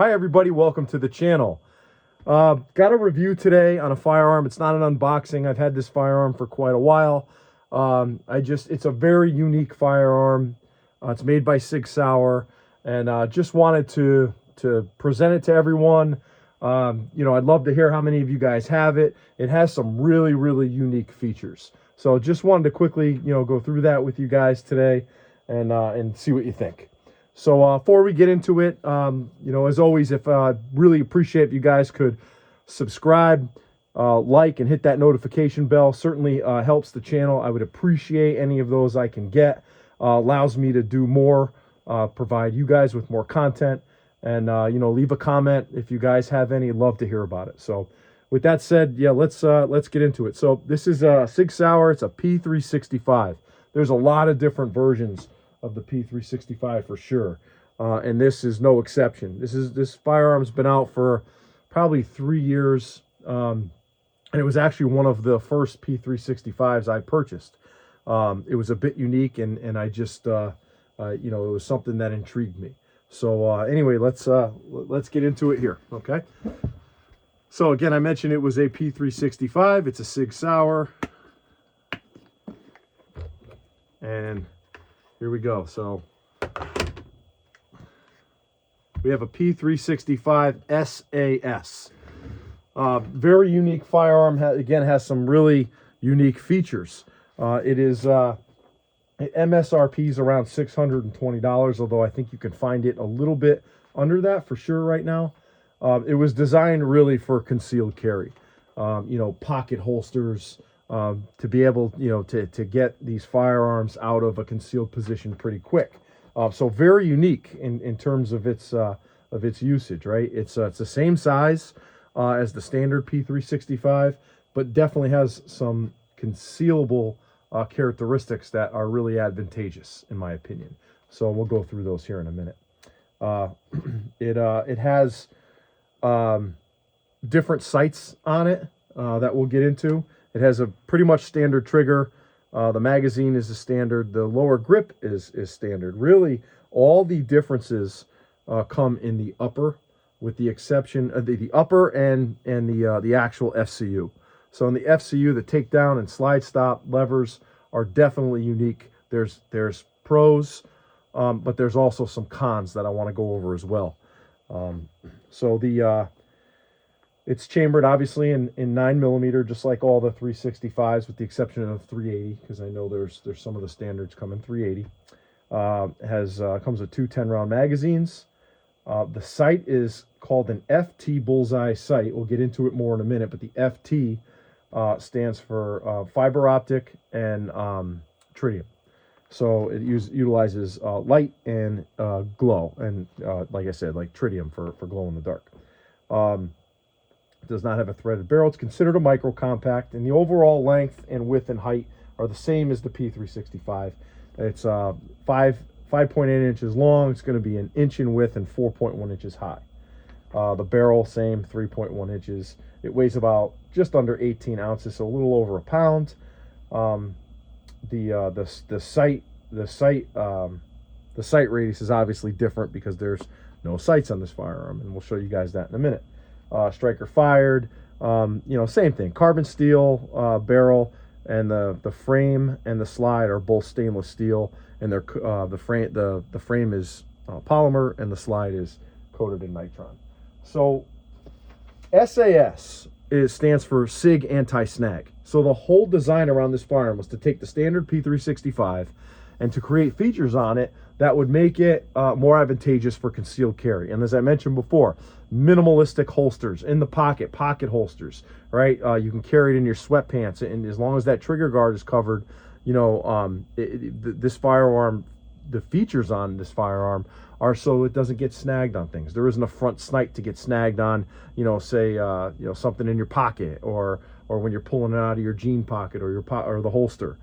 Hi everybody, welcome to the channel. Got a review today on a firearm. It's not an unboxing. I've had this firearm for quite a while. It's a very unique firearm. It's made by Sig Sauer, and just wanted to present it to everyone. I'd love to hear how many of you guys have it. It has some really, really unique features. So just wanted to quickly, go through that with you guys today and see what you think. So before we get into it, as always, if really appreciate if you guys could subscribe, like, and hit that notification bell. Certainly helps the channel. I would appreciate any of those I can get. Allows me to do more, provide you guys with more content, and leave a comment if you guys have any. Love to hear about it. So with that said, yeah, let's get into it. So this is Sig Sauer. It's a P365. There's a lot of different versions of the P365 for sure, and this is no exception. This firearm's been out for probably 3 years, and it was actually one of the first P365s I purchased. It was a bit unique, and I just it was something that intrigued me. So anyway, let's get into it here. Okay. So again, I mentioned it was a P365. It's a Sig Sauer, and here we go. So we have a P365 SAS. Very unique firearm. Has some really unique features. MSRP is around $620, although I think you can find it a little bit under that for sure right now. It was designed really for concealed carry, pocket holsters, to be able, to get these firearms out of a concealed position pretty quick. So very unique in terms of its usage, right? It's the same size as the standard P365, but definitely has some concealable characteristics that are really advantageous, in my opinion. So we'll go through those here in a minute. It has different sights on it that we'll get into. It has a pretty much standard trigger. The magazine is the standard. The lower grip is standard. Really, all the differences come in the upper, with the exception of the upper and the actual FCU. So in the FCU, the takedown and slide stop levers are definitely unique. There's pros, but there's also some cons that I want to go over as well. It's chambered obviously in 9mm, just like all the 365s, with the exception of 380, because I know there's some of the standards come in 380. Comes with two 10-round magazines. The sight is called an FT bullseye sight. We'll get into it more in a minute, but the FT stands for fiber optic and tritium. So it utilizes light and glow, and like I said, like tritium for glow in the dark. It does not have a threaded barrel. It's considered a micro compact, and the overall length and width and height are the same as the P365. It's 5.8 inches long. It's going to be an inch in width and 4.1 inches high. The barrel, same, 3.1 inches. It weighs about just under 18 ounces, so a little over a pound. The sight radius is obviously different because there's no sights on this firearm, and we'll show you guys that in a minute. Striker fired, same thing. Carbon steel barrel, and the frame and the slide are both stainless steel, and the frame is polymer, and the slide is coated in Nitron. So SAS stands for Sig Anti-Snag. So the whole design around this firearm was to take the standard P365 and to create features on it that would make it more advantageous for concealed carry. And as I mentioned before, minimalistic holsters in the pocket holsters, right? You can carry it in your sweatpants, and as long as that trigger guard is covered, this firearm, the features on this firearm are so it doesn't get snagged on things. There isn't a front sight to get snagged on, say, something in your pocket, or when you're pulling it out of your jean pocket or or the holster.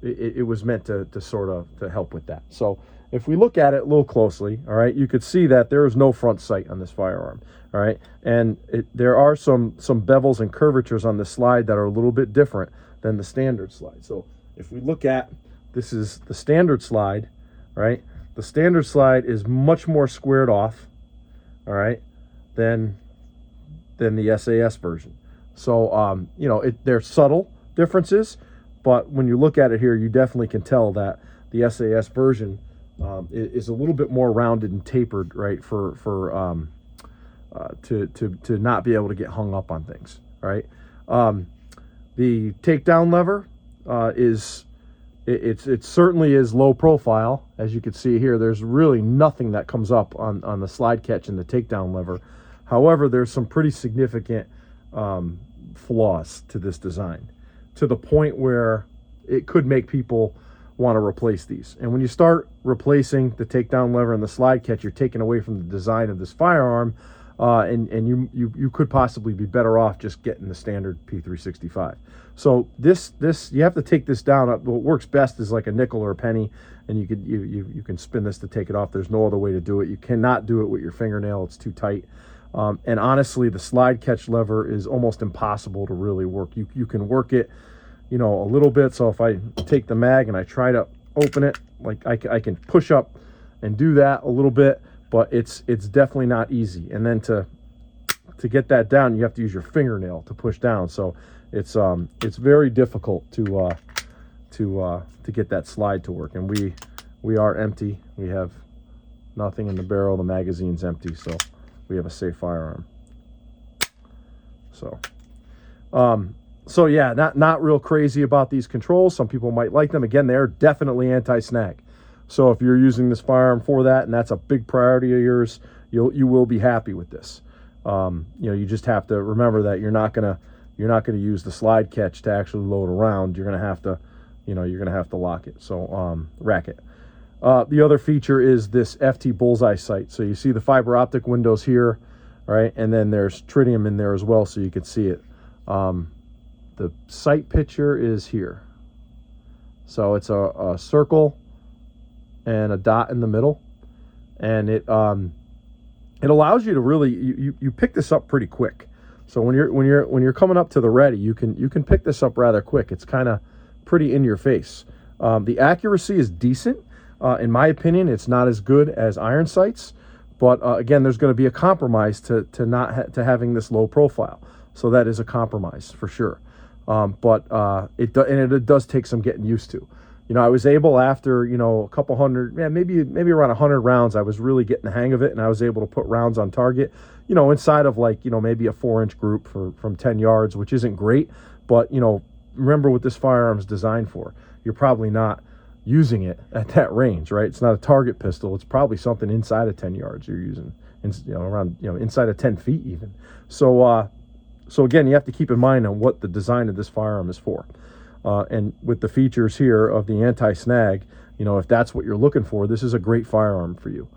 It was meant to sort of to help with that. So if we look at it a little closely, all right, you could see that there is no front sight on this firearm, all right, and there are some bevels and curvatures on the slide that are a little bit different than the standard slide. So if we look at, this is the standard slide, right? The standard slide is much more squared off, all right, than the SAS version. So, you know, they're subtle differences, but when you look at it here, you definitely can tell that the SAS version is a little bit more rounded and tapered, right, to not be able to get hung up on things, right? The takedown lever it certainly is low profile. As you can see here, there's really nothing that comes up on the slide catch and the takedown lever. However, there's some pretty significant flaws to this design, to the point where it could make people want to replace these. And when you start replacing the takedown lever and the slide catch, you're taking away from the design of this firearm, and you could possibly be better off just getting the standard P365. So this you have to take this down. What works best is like a nickel or a penny, and you can spin this to take it off. There's no other way to do it. You cannot do it with your fingernail. It's too tight. And honestly, the slide catch lever is almost impossible to really work. You can work it, you know, a little bit. So if I take the mag and I try to open it, like I can push up and do that a little bit, but it's definitely not easy. And then to get that down, you have to use your fingernail to push down. So it's very difficult to get that slide to work. And we are empty. We have nothing in the barrel. The magazine's empty, so we have a safe firearm. So yeah, not real crazy about these controls. Some people might like them. Again, they're definitely anti-snag. So if you're using this firearm for that, and that's a big priority of yours, you will be happy with this. You know, you just have to remember that you're not gonna use the slide catch to actually load a round. You're gonna have to lock it. So rack it. The other feature is this FT bullseye sight. So you see the fiber optic windows here, right? And then there's tritium in there as well, so you can see it. The sight picture is here. So it's a circle and a dot in the middle, and it allows you to really you pick this up pretty quick. So when you're coming up to the ready, you can pick this up rather quick. It's kind of pretty in your face. The accuracy is decent. In my opinion, it's not as good as iron sights, but again, there's going to be a compromise to having this low profile. So that is a compromise for sure. But it does take some getting used to. You know, I was able, after, you know, a couple hundred, maybe around 100 rounds, I was really getting the hang of it, and I was able to put rounds on target, you know, inside of, like, you know, maybe a 4-inch group from 10 yards, which isn't great. But, you know, remember what this firearm is designed for. You're probably not using it at that range, right? It's not a target pistol. It's probably something inside of 10 yards you're using, you know, around, you know, inside of 10 feet even. So again, you have to keep in mind on what the design of this firearm is for. And with the features here of the anti-snag, you know, if that's what you're looking for, this is a great firearm for you.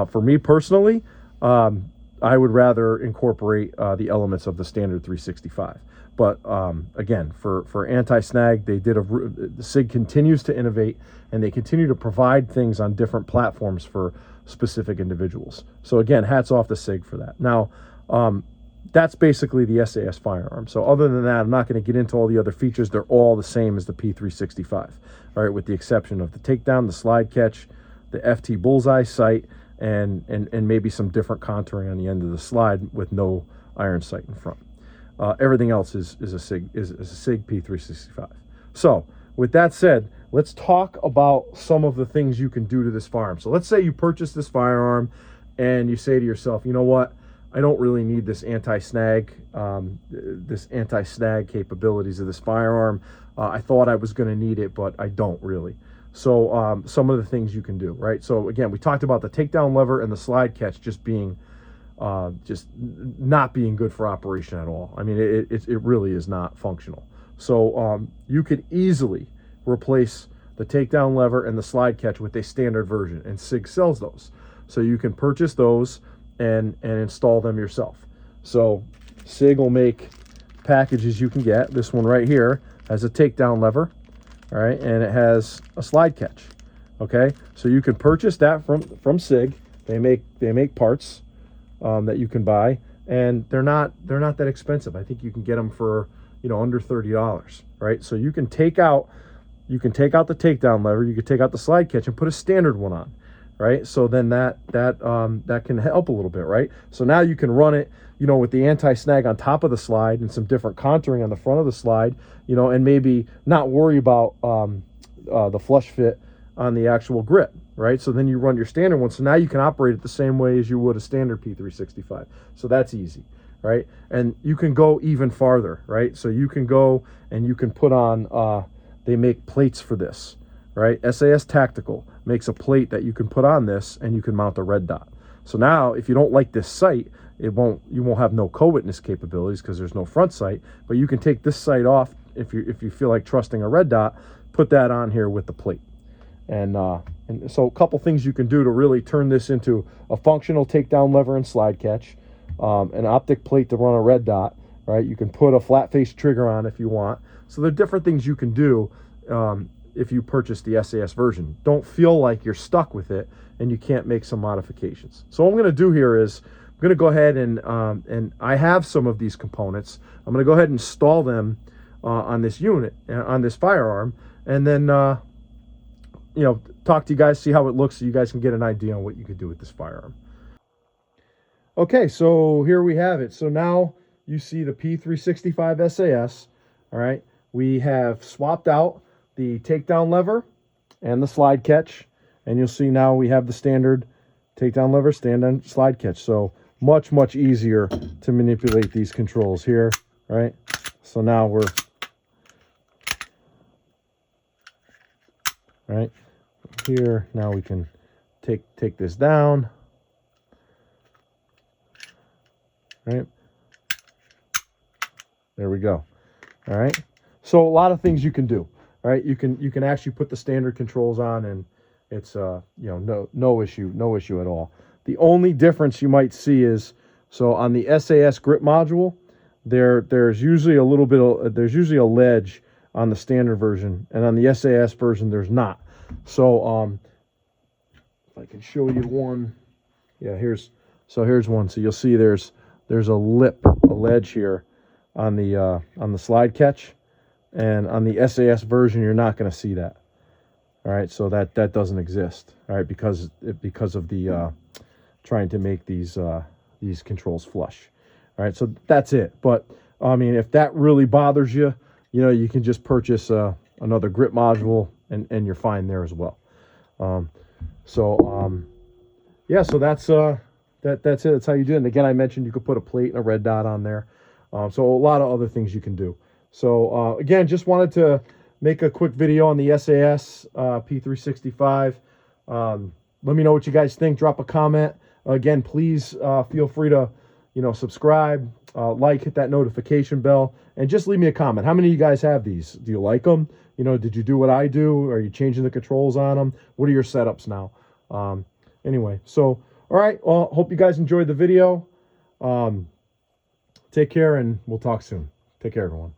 For me personally, I would rather incorporate the elements of the standard 365. But again, for anti-snag, the SIG continues to innovate, and they continue to provide things on different platforms for specific individuals. So again, hats off to SIG for that. Now, that's basically the SAS firearm. So other than that, I'm not going to get into all the other features. They're all the same as the P365, all right, with the exception of the takedown, the slide catch, the FT bullseye sight, and maybe some different contouring on the end of the slide with no iron sight in front. Everything else is a SIG P365. So with that said, let's talk about some of the things you can do to this firearm. So let's say you purchase this firearm and you say to yourself, you know what? I don't really need this anti-snag capabilities of this firearm. I thought I was going to need it, but I don't really. So some of the things you can do, right? So again, we talked about the takedown lever and the slide catch just not being good for operation at all. I mean, it really is not functional. So you could easily replace the takedown lever and the slide catch with a standard version, and SIG sells those. So you can purchase those and install them yourself. So SIG will make packages you can get. This one right here has a takedown lever, all right, and it has a slide catch. Okay, so you can purchase that from SIG. They make parts that you can buy, and they're not that expensive. I think you can get them for, you know, under $30, right? So you can take out the takedown lever, you can take out the slide catch and put a standard one on. right? So then that can help a little bit, right? So now you can run it, you know, with the anti-snag on top of the slide and some different contouring on the front of the slide, you know, and maybe not worry about the flush fit on the actual grip, right? So then you run your standard one. So now you can operate it the same way as you would a standard P365. So that's easy, right? And you can go even farther, right? So you can go and you can put on, they make plates for this, right? SAS Tactical makes a plate that you can put on this and you can mount a red dot. So now if you don't like this sight, you won't have no co-witness capabilities because there's no front sight, but you can take this sight off if you feel like trusting a red dot, put that on here with the plate. And so a couple things you can do to really turn this into a functional takedown lever and slide catch, an optic plate to run a red dot, right? You can put a flat face trigger on if you want. So there are different things you can do if you purchase the SAS version. Don't feel like you're stuck with it and you can't make some modifications. So what I'm going to do here is I'm going to go ahead and I have some of these components. I'm going to go ahead and install them on this unit, on this firearm, and then you know, talk to you guys, see how it looks, so you guys can get an idea on what you could do with this firearm. Okay, so here we have it. So now you see the P365 SAS. All right, we have swapped out the takedown lever and the slide catch, and you'll see now we have the standard takedown lever, stand-on slide catch. So much easier to manipulate these controls here, right? So now we're right here. Now we can take this down, right? There we go. All right. So a lot of things you can do, right? You can actually put the standard controls on, and it's you know, no issue at all. The only difference you might see is, so on the SAS grip module, there's usually a little bit of, there's usually a ledge on the standard version, and on the SAS version there's not. So if I can show you one, yeah, here's one. So you'll see there's a ledge here on the slide catch, and on the SAS version you're not going to see that. All right, so that doesn't exist. All right, because of the trying to make these controls flush. All right, so that's it. But I mean, if that really bothers you, you know, you can just purchase another grip module, and you're fine there as well. Yeah, so that's it. That's how you do it. And again, I mentioned you could put a plate and a red dot on there. So a lot of other things you can do. So again, just wanted to make a quick video on the SAS P365. Let me know what you guys think. Drop a comment. Again, please feel free to, you know, subscribe, like, hit that notification bell, and just leave me a comment. How many of you guys have these? Do you like them? You know, did you do what I do? Are you changing the controls on them? What are your setups now? Anyway, so, all right. Well, hope you guys enjoyed the video. Take care, and we'll talk soon. Take care, everyone.